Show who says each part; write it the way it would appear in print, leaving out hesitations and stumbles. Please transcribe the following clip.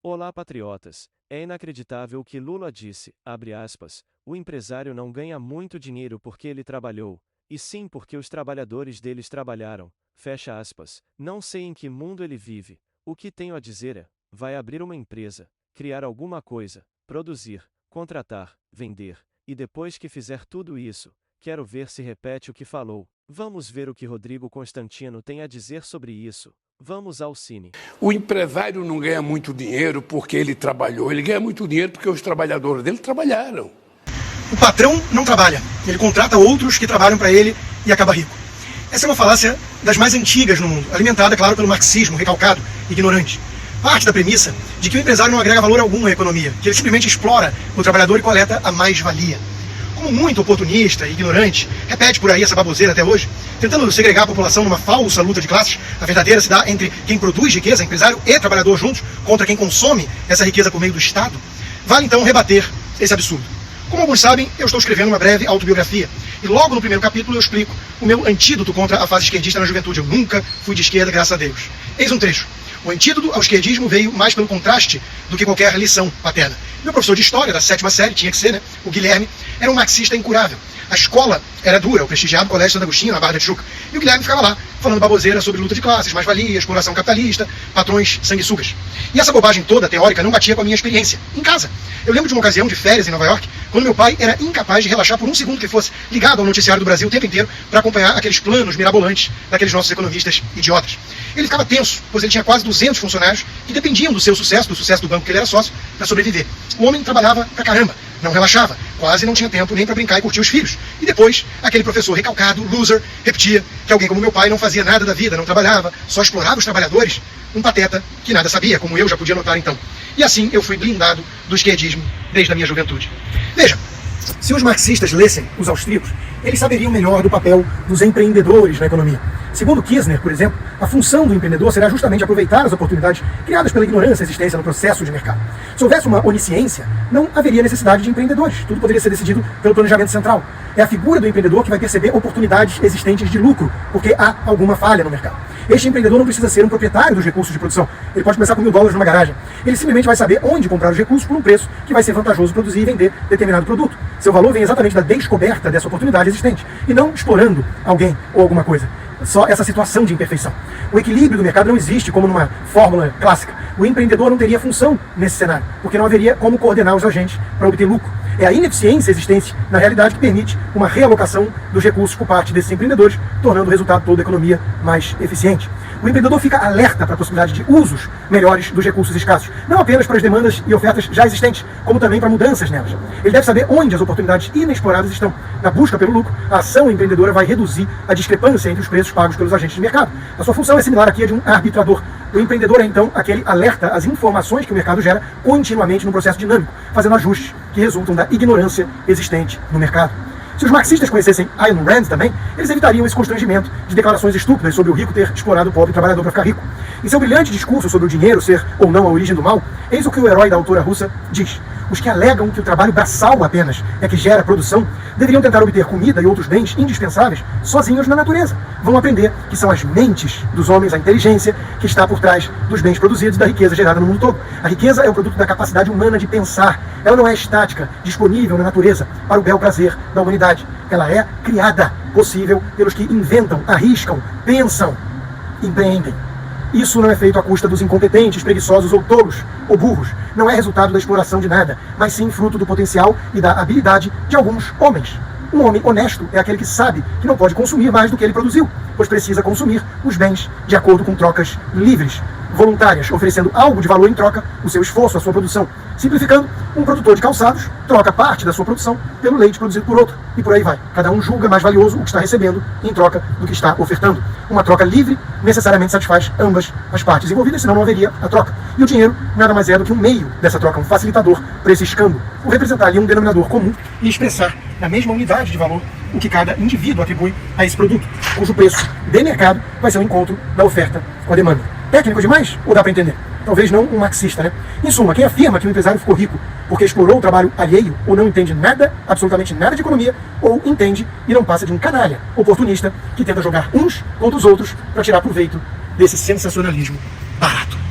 Speaker 1: Olá, patriotas. É inacreditável o que Lula disse, abre aspas, o empresário não ganha muito dinheiro porque ele trabalhou, e sim porque os trabalhadores deles trabalharam, fecha aspas. Não sei em que mundo ele vive. O que tenho a dizer é, vai abrir uma empresa, criar alguma coisa, produzir, contratar, vender, e depois que fizer tudo isso, quero ver se repete o que falou. Vamos ver o que Rodrigo Constantino tem a dizer sobre isso. Vamos ao cine.
Speaker 2: O empresário não ganha muito dinheiro porque ele trabalhou, ele ganha muito dinheiro porque os trabalhadores dele trabalharam.
Speaker 3: O patrão não trabalha, ele contrata outros que trabalham para ele e acaba rico. Essa é uma falácia das mais antigas no mundo, alimentada, claro, pelo marxismo recalcado e ignorante. Parte da premissa de que o empresário não agrega valor algum à economia, que ele simplesmente explora o trabalhador e coleta a mais-valia. Como muito oportunista e ignorante, repete por aí essa baboseira até hoje, tentando segregar a população numa falsa luta de classes, a verdadeira se dá entre quem produz riqueza, empresário e trabalhador juntos, contra quem consome essa riqueza por meio do Estado, vale então rebater esse absurdo. Como alguns sabem, eu estou escrevendo uma breve autobiografia, e logo no primeiro capítulo eu explico o meu antídoto contra a fase esquerdista na juventude. Eu nunca fui de esquerda, graças a Deus. Eis um trecho. O antídoto ao esquerdismo veio mais pelo contraste do que qualquer lição paterna. Meu professor de história, da 7ª série, tinha que ser, né? O Guilherme, era um marxista incurável. A escola era dura, o prestigiado Colégio Santo Agostinho, na Barra da Tijuca. E o Guilherme ficava lá, falando baboseira sobre luta de classes, mais-valia, exploração capitalista, patrões sanguessugas. E essa bobagem toda, teórica, não batia com a minha experiência, em casa. Eu lembro de uma ocasião de férias em Nova York, quando meu pai era incapaz de relaxar por um segundo que fosse ligado ao noticiário do Brasil o tempo inteiro para acompanhar aqueles planos mirabolantes daqueles nossos economistas idiotas. Ele ficava tenso, pois ele tinha quase 200 funcionários que dependiam do seu sucesso, do sucesso do banco que ele era sócio, para sobreviver. O homem trabalhava pra caramba, não relaxava, quase não tinha tempo nem para brincar e curtir os filhos. E depois, aquele professor recalcado, loser, repetia que alguém como meu pai não fazia nada da vida, não trabalhava, só explorava os trabalhadores, um pateta que nada sabia, como eu já podia notar então. E assim eu fui blindado do esquerdismo desde a minha juventude. Veja, se os marxistas lessem os austríacos, eles saberiam melhor do papel dos empreendedores na economia. Segundo Kirchner, por exemplo, a função do empreendedor será justamente aproveitar as oportunidades criadas pela ignorância existência no processo de mercado. Se houvesse uma onisciência, não haveria necessidade de empreendedores. Tudo poderia ser decidido pelo planejamento central. É a figura do empreendedor que vai perceber oportunidades existentes de lucro, porque há alguma falha no mercado. Este empreendedor não precisa ser um proprietário dos recursos de produção. Ele pode começar com $1000 numa garagem. Ele simplesmente vai saber onde comprar os recursos por um preço que vai ser vantajoso produzir e vender determinado produto. Seu valor vem exatamente da descoberta dessa oportunidade existente, e não explorando alguém ou alguma coisa. Só essa situação de imperfeição. O equilíbrio do mercado não existe como numa fórmula clássica. O empreendedor não teria função nesse cenário, porque não haveria como coordenar os agentes para obter lucro. É a ineficiência existente na realidade que permite uma realocação dos recursos por parte desses empreendedores, tornando o resultado todo da economia mais eficiente. O empreendedor fica alerta para a possibilidade de usos melhores dos recursos escassos, não apenas para as demandas e ofertas já existentes, como também para mudanças nelas. Ele deve saber onde as oportunidades inexploradas estão. Na busca pelo lucro, a ação empreendedora vai reduzir a discrepância entre os preços pagos pelos agentes de mercado. A sua função é similar aqui à de um arbitrador. O empreendedor é então aquele alerta às informações que o mercado gera continuamente num processo dinâmico, fazendo ajustes que resultam da ignorância existente no mercado. Se os marxistas conhecessem Ayn Rand também, eles evitariam esse constrangimento de declarações estúpidas sobre o rico ter explorado o pobre trabalhador para ficar rico. Em seu brilhante discurso sobre o dinheiro ser ou não a origem do mal, eis o que o herói da autora russa diz. Os que alegam que o trabalho braçal apenas é que gera produção, deveriam tentar obter comida e outros bens indispensáveis sozinhos na natureza. Vão aprender que são as mentes dos homens, a inteligência, que está por trás dos bens produzidos e da riqueza gerada no mundo todo. A riqueza é o produto da capacidade humana de pensar. Ela não é estática, disponível na natureza para o bel prazer da humanidade. Ela é criada, possível pelos que inventam, arriscam, pensam, empreendem. Isso não é feito à custa dos incompetentes, preguiçosos ou tolos, ou burros. Não é resultado da exploração de nada, mas sim fruto do potencial e da habilidade de alguns homens. Um homem honesto é aquele que sabe que não pode consumir mais do que ele produziu, pois precisa consumir os bens de acordo com trocas livres, voluntárias, oferecendo algo de valor em troca, o seu esforço, a sua produção. Simplificando, um produtor de calçados troca parte da sua produção pelo leite produzido por outro, e por aí vai. Cada um julga mais valioso o que está recebendo em troca do que está ofertando. Uma troca livre necessariamente satisfaz ambas as partes envolvidas, senão não haveria a troca. E o dinheiro nada mais é do que um meio dessa troca, um facilitador para esse escambo. O representar ali um denominador comum e expressar na mesma unidade de valor o que cada indivíduo atribui a esse produto, cujo preço de mercado vai ser o encontro da oferta com a demanda. Técnico demais? Ou dá para entender? Talvez não um marxista, né? Em suma, quem afirma que o empresário ficou rico porque explorou o trabalho alheio, ou não entende nada, absolutamente nada de economia, ou entende e não passa de um canalha oportunista que tenta jogar uns contra os outros para tirar proveito desse sensacionalismo barato.